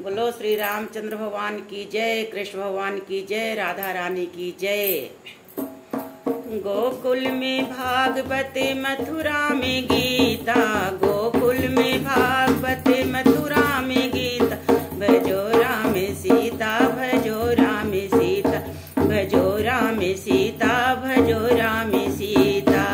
बोलो श्री रामचंद्र भगवान की जय, कृष्ण भगवान की जय, राधा रानी की जय। गोकुल में भागवत मथुरा में गीता, गोकुल में भागवत मथुरा में गीता। भजो राम सीता, भजो राम सीता, भजो राम सीता, भजो राम सीता।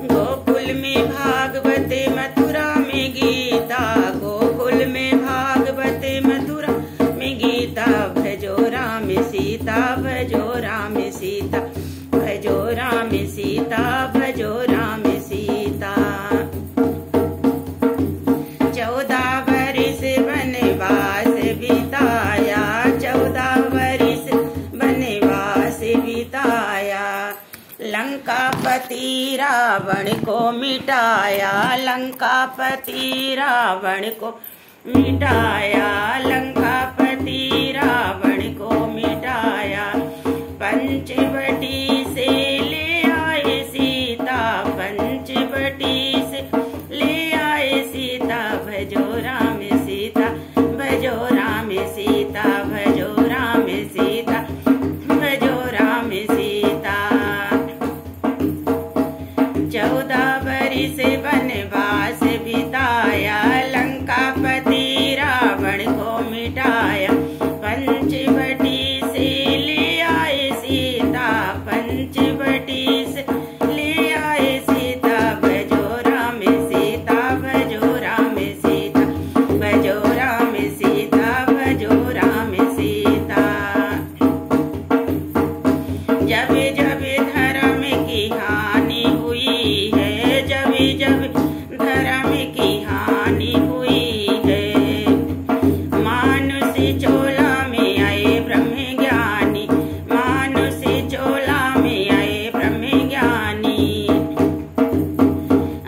गोकुल में भागवत मथुरा में गीता, गोकुल में भागवत मथुरा में गीता। भजो राम सीता, भजो राम सीता, भजो राम सीता, भजो राम सीता। 14 वर्ष वनवास बिताया, 14 वर्ष वनवास बिताया। लंकापति रावण को मिटाया, लंकापति रावण को मिटाया, लंकापति रावण को मिटाया। पंचवटी से ले आए सीता, पंचवटी से ले आए सीता। भजो राम सीता, भजो राम सीता, भजो राम सीता, भजो राम सीता। 14 वर्ष वनवास बिताया, लंकापति रावण को मिटाया। पंचवटी से ले आए सीता, पंचवटी से ले आए सीता। भजो राम सीता, भजो राम सीता, भजो राम सीता, भजो राम सीता। जब जब धर्म की हानि हुई है, जब जब धर्म की हानि हुई है। मानुष चोला में आए ब्रह्म ज्ञानी, मानुष चोला में आए ब्रह्म ज्ञानी।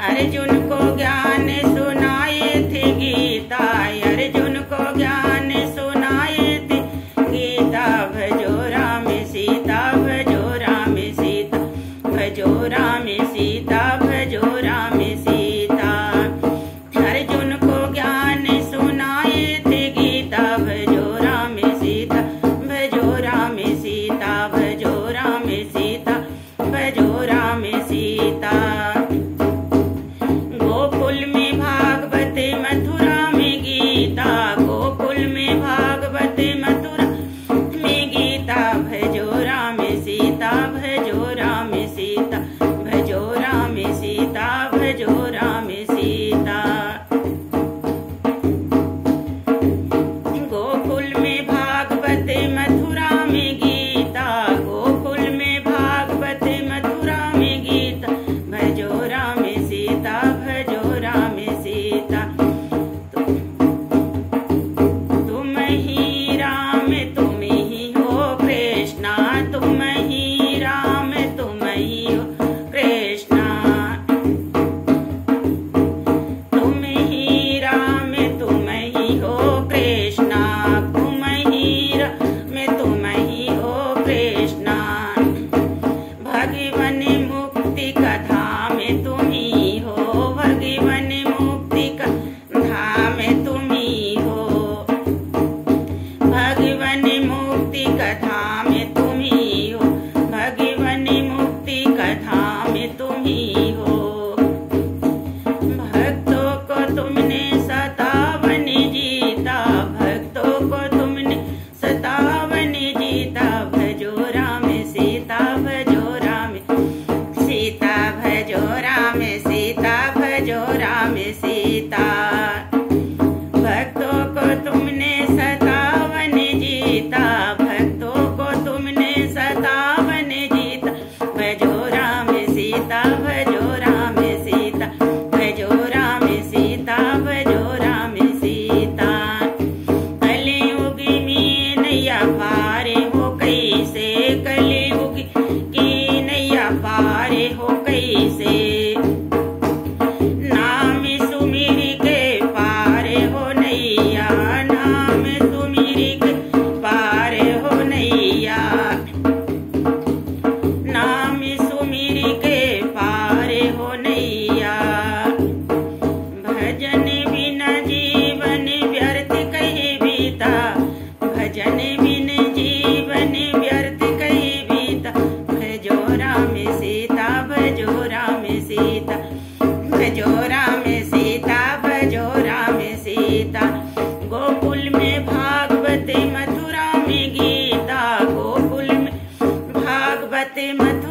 अर्जुन को ज्ञान सुनाए थे गीता, अर्जुन को ज्ञान सुनाए थे गीता। भजो राम सीता, भजो राम सीता, भजो राम सीता, भजो राम सीता। अर्जुन को ज्ञान सुनाए थे गीता। भजो राम सीता, भजो राम सीता, भजो राम सीता, भजो राम सीता। गोकुल में भागवत मथुरा में गीता, गोकुल में भागवत मथुरा में गीता। भजो राम सीता, भजो राम सीता, भजो राम सीता, भजो राम सीता। गोकुल में भागवत मथुरा में गीता, गोकुल में भागवत मथुरा में गीता। भजो राम सीता, भजो राम सीता। तुम ही राम, तुम ही हो कृष्णा, तुम ही राम, तुम ही हो कृष्णा। तुम ही राम, तुम ही हो कृष्णा, तुम ही राम, तुम ही हो कृष्णा। भगवन मुक्ति का धाम तुम ही हो, भगवन मुक्ति का धाम तुम ही हो। भगवन मुक्ति का धाम तुम ही हो, भगवन मुक्ति का धाम तुम ही हो। भक्तों को तुमने सतावन जीता, भक्तों को तुमने सतावन जीता। भजो राम सीता, भजो राम सीता, भजो राम सीता, भजो राम सीता। मथुरा